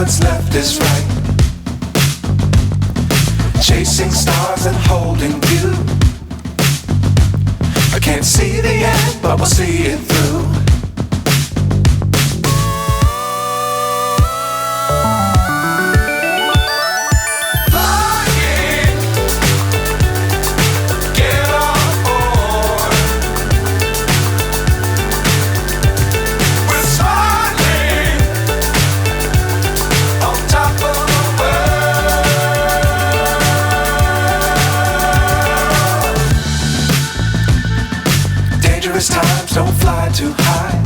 what's left is right. Chasing stars and holding you. I can't see the end, but we'll see it through. Times don't fly too high.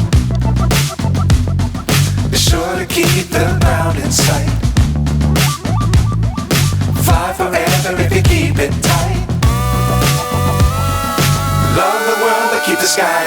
Be sure to keep the ground in sight. Fly forever if you keep it tight. Love the world but keep the sky